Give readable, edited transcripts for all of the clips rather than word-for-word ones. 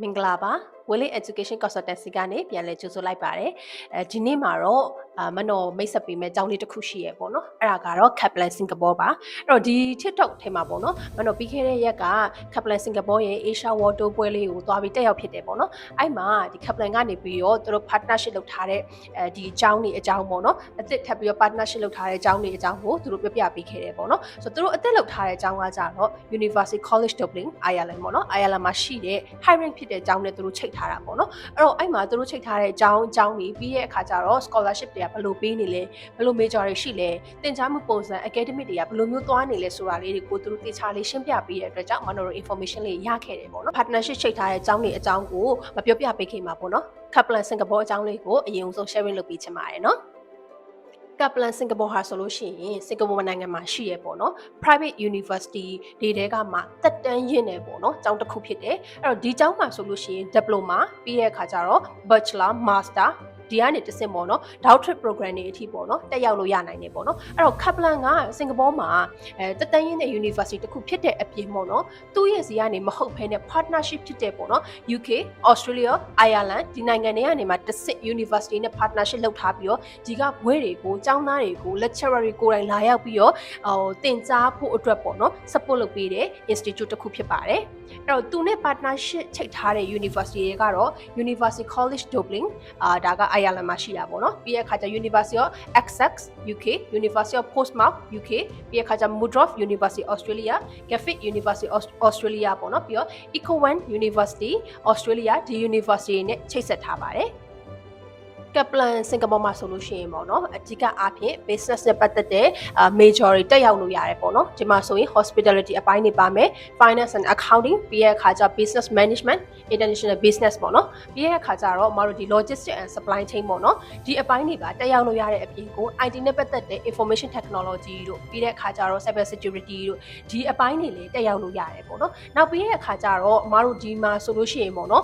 မင်္ဂလာပါ Willy Education Consultancy ကနေပြန်လည်ကြိုဆိုလိုက်ပါတယ်ဒီနေ့မှာတော့မနော်မိတ်ဆက်ပေးမဲ့အကြောင်းလေးတစ်ခုရှိရပေါ့နော်အဲ့ဒါကတော့ Kaplan Singapore ပါအဲ့တော့ဒီ TikTok ထဲမှာပေါ့နော်မနော်ပြီးခဲ့တဲ့ရက်က Kaplan Singapore ရဲ့ Asia World Tour ပွဲလေးကိုသွားပြီးတက်ရောက်ဖြစ်တယ်ပေါ့နော်အဲ့မှာဒီ Kaplan ကနေပြီးတော့သူတို့ partnership လုပ်ထားတဲ့ဒီအကြောင်းတွေအကြောင်းပေါ့နော်အသစ်ထပ်ပြီးတော့ partnership လုပ်ထားတဲ့အကြောင်းတွေအကြောင်းကိုသူတို့ပြပြပေးခဲ့တယ်ပေါ့နော်ဆိုတော့သူတို့အသစ်လုပ်ထားတဲ့အကြောင်းကကြတော့ University College Dublin Ireland ပေါ့နော် Ireland မှာရှိတဲ့ high rank ဖြစ်တဲ့အကြောင်းနဲ့သူတို့ချိန်ထားတာပေါ့နော်အဲ့တော့အဲ့မှာသူတို့ချိန်ထားတဲ့အကြောင်းတွေပြီးရဲ့အခါကျတော့ scholarship တွေကဘယ်လိုပေးနေလဲဘယ်လို major တွေရှိလဲသင်ကြားမှုပုံစံ academic တွေကဘယ်လိုမျိုးသွားနေလဲဆိုတာလေးတွေကိုသူတို့တေချာလေးရှင်းပြပေးတဲ့အတွက်ကြောင့်မနော်တို့ information လေးရခဲ့တယ်ပေါ့နော် partnership ချိန်ထားတဲ့အကြောင်းတွေအကြောင်းကိုမပြောပြပေးခင်မှာပေါ့နော် Kaplan Singapore အကြောင်းလေးကိုအရင်ဆုံး sharing လုပ်ပေးချင်ပါတယ်နော်Kaplan Singapore ဟာဆိုလို့ရှိရင်စင်ကာပူနိုင်ငံမှာရှိရပေါ့နော် private university တွေတဲကမှတက်တန်းရင်းနေပေါ့နော်ကျောင်းတစ်ခုဖြစ်တယ်အဲ့တော့ဒီကျောင်းမှာဆိုလို့ရှိရင် diploma ပြီးတဲ့အခါကျတော့ bachelor masterဒီကနေတဆင့်ပေါ့နော် doctorate program တွေအထိပေါ့နော်တက်ရောက်လို့ရနိုင်တယ်ပေါ့နော်အဲ့တော့ Kaplan ကစင်ကာပူမှာတက်တန်းရင်းတဲ့ university တစ်ခုဖြစ်တဲ့အပြင်ပေါ့နော်သူ့ရဲ့စီကနေမဟုတ်ဘဲနဲ့ partnership ဖြစ်တဲ့ပေါ့နော် UK Australia Ireland ဒီနိုင်ငံတွေကနေမှတဆင့် university နဲ့ partnership လုပ်ထားပြီးတော့ဒီကဘွဲတွေကိုကျောင်းသားတွေကို lecturer တွေကိုယ်တိုင်လာရောက်ပြီးတော့သင်ကြားဖို့အတွက်ပေါ့နော် support လုပ်ပေးတဲ့ institute တစ်ခုဖြစ်ပါတယ်အဲ့တော့သူနဲ့ partnership ချိန်ထားတဲ့ university တွေကတော့ University College Dublin ဒါကIreland မှာရှိတာပေါ့နော်ပြီးရခါကျ University of Essex UK University of Portsmouth UK ပြီးရခါကျ Murdrof University Australia Griffith University Australia ပေါ့နော်ပြီးတော့ Ecowan University Australia ဒီ University နဲ့ချိတ်ဆက်ထားပါတယ်Kaplan Singapore မှာဆိုလို့ရှိရင်ပေါ့နော်အဓိကအားဖြင့် business နဲ့ပတ်သက်တဲ့ major တွေတက်ရောက်လို့ရတယ်ပေါ့နော်ဒီမှာဆိုရင် hospitality အပိုင်းတွေပါမယ် finance and accounting ပြီးရခါကျ business management international business ပေါ့နော်ပြီးရခါကျတော့မတို့ဒီ logistics and supply chain ပေါ့နော်ဒီအပိုင်းတွေပါတက်ရောက်လို့ရတဲ့အပြင်ကို IT နဲ့ပတ်သက်တဲ့ information technology တို့ပြီးတဲ့ခါကျတော့ cyber security တို့ဒီအပိုင်းတွေလည်းတက်ရောက်လို့ရတယ်ပေါ့နော်နောက်ပြီးတဲ့ခါကျတော့မတို့ဒီမှာဆိုလို့ရှိရင်ပေါ့နော်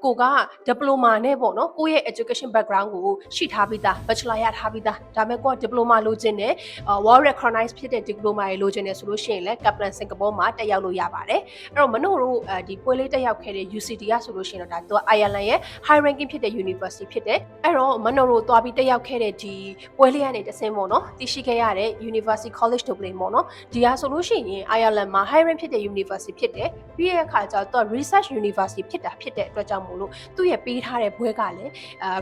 ကိုက diploma နဲ့ပေါ့နော်ကိုယ့်ရဲ့ education background ကိုရှိထားပြီးသား bachelor ရထားပြီးသားဒါပေမဲ့ကိုက diploma လိုချင်တယ်world recognized ဖြစ်တဲ့ diploma တွေလိုချင်တယ်ဆိုလို့ရှိရင်လည်း Kaplan Singapore မှာတက်ရောက်လို့ရပါတယ်အဲ့တော့မနို့တို့ဒီပွဲလေးတက်ရောက်ခဲ့တဲ့ UCD ကဆိုလို့ရှိရင်တော့ဒါသူက Ireland ရဲ့ high ranking ဖြစ်တဲ့ university ဖြစ်တယ်အဲ့တော့မနို့တို့သွားပြီးတက်ရောက်ခဲ့တဲ့ဒီပွဲလေးကနေတဆင့်ပေါ့နော်သိရှိခဲ့ရတဲ့ University College Dublin ပေါ့နော်ဒီဟာဆိုလို့ရှိရင် Ireland မှာ high rank ဖြစ်တဲ့ university ဖြစ်တယ်ပြီးတဲ့အခါကျတော့ research university ဖြစ်တဲ့အတွက်ကြောင့်မို့လို့သူ့ရဲ့ပေးထားတဲ့ဘွဲကလည်း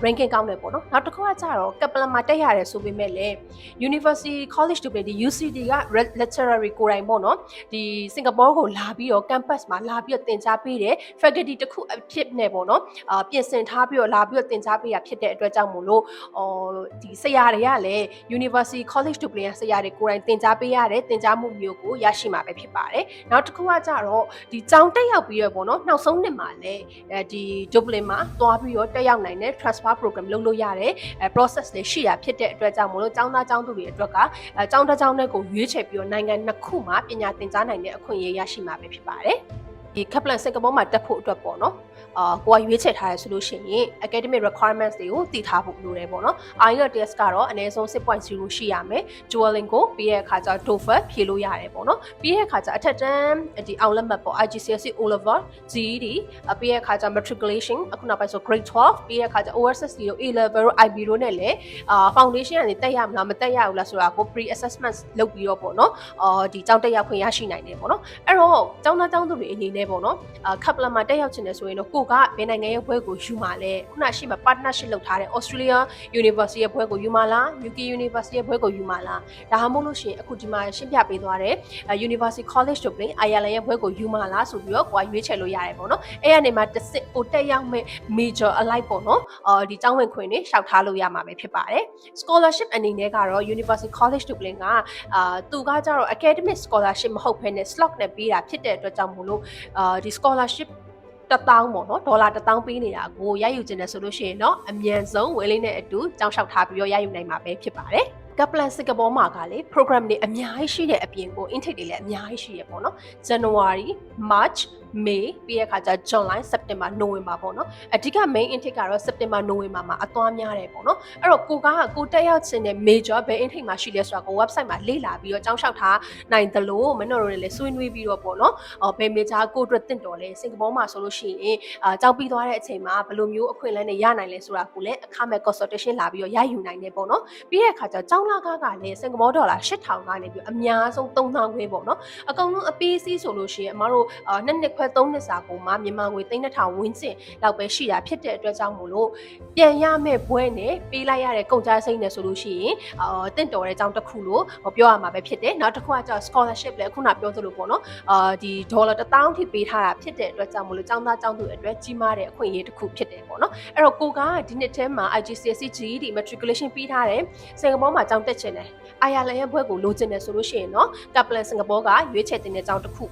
ranking ကောင်းတယ်ပေါ့နော်နောက်တစ်ခုကကြတော့ Kaplan မှာတက်ရတယ်ဆိုပေမဲ့လည်း University College Dublin ဒီ UCD က lecturer ကိုယ်တိုင်ပေါ့နော်ဒီစင်ကာပူကိုလာပြီးတော့ campus မှာလာပြီးတော့သင်ကြားပေးတယ် faculty တစ်ခုအဖြစ်နဲ့ပေါ့နော်ပြင်ဆင်ထားပြီးတော့လာပြီးတော့သင်ကြားပေးရဖြစ်တဲ့အတွက်ကြောင့်မို့လို့ဒီဆရာတွေကလည်း University College Dublin ဆရာတွေကိုယ်တိုင်သင်ကြားပေးရတဲ့သင်ကြားမှုမျိုးကိုရရှိမှာပဲဖြစ်ပါတယ်နောက်တစ်ခုကကြတော့ဒီကျောင်းတက်ရောက်ပြီးတော့ပေါ့နော်နောက်ဆုံးနှစ်မှာလည်းဒီ Dublin မှာသွားပြီးတော့တက်ရောက်နိုင်တဲ့ transfer program လုပ်လို့ရတဲ့ process လေးရှိတာဖြစ်တဲ့အတွက်ကြောင့်မို့လို့ကျောင်းသားကျောင်းသူတွေအတွက်ကကျောင်းတစ်ကျောင်းနဲ့ကိုရွေးချယ်ပြီးတော့နိုင်ငံနှစ်ခုမှာပညာသင်ကြားနိုင်တဲ့အခွင့်အရေးရရှိမှာပဲဖြစ်ပါတယ်ဒီ Kaplan Singapore မှာတက်ဖို့အတွက်ပေါ့နော်ကိုကရွေးချယ်ထားရဆိုလို့ရှိရင် academic requirements တွေကိုတည်ထားဖို့လိုတယ်ပေါ့နော် IELTS ကတော့အနည်းဆုံး 6.0 ရှိရမယ် Duolingo ပြီးတဲ့အခါကျ TOEFL ဖြေလို့ရတယ်ပေါ့နော်ပြီးတဲ့အခါကျအထက်တန်းဒီအောင်လက်မှတ်ပေါ့ IGCSE O level GED ပြီးတဲ့အခါကျ matriculation အခုနောက်ပိုင်းဆို grade 12ပြီးတဲ့အခါကျ OSCE တို့ A level တို့ IB တို့နဲ့လည်းfoundation ကနေတက်ရမလားမတက်ရဘူးလားဆိုတာကို pre assessment လုပ်ပြီးတော့ပေါ့နော်ဒီကျောင်းတက်ရောက်ခွင့်ရရှိနိုင်တယ်ပေါ့နော်အဲ့တော့ကျောင်းသားကျောင်းသူတွေအနေနဲ့ပေါ့နော်Kaplan မှာတက်ရောက်ချင်တယ်ဆိုရင်တော့ကိုကဘယ်နိုင်ငံရဲ့ဘွဲကိုယူမှာလဲခုနရှိမှာ partnership လုပ်ထားတဲ့ Australia University ရဲ့ဘွဲကိုယူမှာလား UK University ရဲ့ဘွဲကိုယူမှာလားဒါမှမဟုတ်လို့ရှိရင်အခုဒီမှာရှင်းပြပေးသွားတဲ့ University College Dublin Ireland ရဲ့ဘွဲကိုယူမှာလားဆိုပြီးတော့ကိုကရွေးချယ်လို့ရတယ်ပေါ့နော်အဲ့ကနေမှတစ်စစ်ကိုတက်ရောက်မဲ့ major alike ပေါ့နော်ဒီကျောင်းဝင်ခွင့်တွေရှောက်ထားလို့ရမှာပဲဖြစ်ပါတယ် scholarship အနေနဲ့ကတော့ University College Dublin ကသူကကြတော့ academic scholarship မဟုတ်ဘဲနဲ့ slot နဲ့ပေးတာဖြစ်တဲ့အတွက်ကြောင့်မို့လို့ဒီ scholarship 1000ပေါ့နော်ဒေါ်လာ1000ပေးနေတာကိုရယူခြင်းနဲ့ဆိုလို့ရှိရင်တော့အမြန်ဆုံးဝယ်လေးနဲ့အတူကြောင်းလျှောက်ထားပြီးတော့ရယူနိုင်မှာပဲဖြစ်ပါတယ်Kaplan Singapore မှာကလေ program တွေအများကြီးရှိတဲ့အပြင်ကို intake တွေလည်းအများကြီးရှိရပေါ့နော် January March May ပြီးရခါကျ July September November ပေါ့နော်အဓိက main intake ကတော့ September November မှာအသွားများတယ်ပေါ့နော်အဲ့တော့ကိုတက်ရောက်ခြင်းနဲ့ major ဘယ် intake မှာရှိလဲဆိုတာကို website မှာလေ့လာပြီးတော့ကြောင်းလျှောက်ထားနိုင်တယ်လို့မနော်တို့လည်းဆွေးနွေးပြီးတော့ပေါ့နော်ဘယ် major ကိုအတွက်တင့်တော်လဲစင်ကာပူမှာဆိုလို့ရှိရင်ကြောင်းပြီးသွားတဲ့အချိန်မှာဘယ်လိုမျိုးအခွင့်အလမ်းတွေရနိုင်လဲဆိုတာကိုလည်းအခမဲ့ consultation လာပြီးတော့ရယူနိုင်တယ်ပေါ့နော်ပြီးတဲ့အခါကျကြောင်းလာကားကလည်းစင်ကာပူဒေါ်လာ8000ကနေပြီးအများဆုံး3000ခွဲပေါ့နော်အကောင်လုံးအပေးစီးဆိုလို့ရှိရင်အမတို့2နှစ်ခွဲ3နှစ်စာကိုမှမြန်မာငွေ3000ဝန်းကျင်လောက်ပဲရှိတာဖြစ်တဲ့အတွက်ကြောင့်မို့လို့ပြန်ရမဲ့ဘွဲနဲ့ပေးလိုက်ရတဲ့ကုန်ကြမ်းစိမ့်နဲ့ဆိုလို့ရှိရင်တင့်တော်တဲ့အကြောင်းတစ်ခုလို့ပြောရမှာပဲဖြစ်တယ်နောက်တစ်ခုကကျ scholarship လည်းခုနပြောသလိုပေါ့နော်ဒီဒေါ်လာ1000ထိပေးထားတာဖြစ်တဲ့အတွက်ကြောင့်မို့လို့ကျောင်းသားကျောင်းသူအတွက်ကြီးမားတဲ့အခွင့်အရေးတစ်ခုဖြစ်တယ်ပေါ့နော်အဲ့တော့ကိုကဒီနှစ်ထဲမှာ IGCSE GED matriculation ပြီးထားတယ်စင်ကာပူမှာကျောင်းတက်ချင်တယ်Ireland ရဲ့ဘွဲကိုလိုချင်တယ်ဆိုလို့ရှိရင်เนาะ Kaplan စင်ကာပူကရွေးချယ်တင်တဲ့ကျောင်းတစ်ခု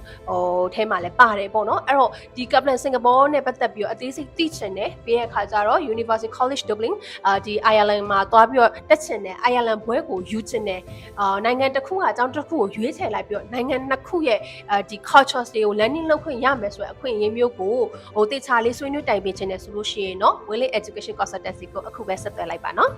ထဲမှာလည်းပါတယ်ပေါ့နော်အဲ့တော့ဒီ Kaplan စင်ကာပူနဲ့ပတ်သက်ပြီးတော့အသေးစိတ်သိချင်တယ်ပြီးတဲ့အခါကျတော့ University College Dublin ဒီ Ireland မှာသွားပြီးတော့တက်ချင်တယ် Ireland ဘွဲကိုယူချင်တယ်နိုင်ငံတစ်ခုကအကြောင်းတစ်ခုကိုရွေးချယ်လိုက်ပြီးတော့နိုင်ငံနှစ်ခုရဲ့ဒီ cultures တွေကို learning လုပ်ခွင့်ရမယ်ဆိုတဲ့အခွင့်အရေးမျိုးကိုတေချာလေးဆွေးနွေးတိုင်ပင်ချင်တယ်ဆိုလို့ရှိရင်เนาะ Willing Education Consultancy ကိုအခုပဲဆက်သွယ်လိုက်ပါเนาะ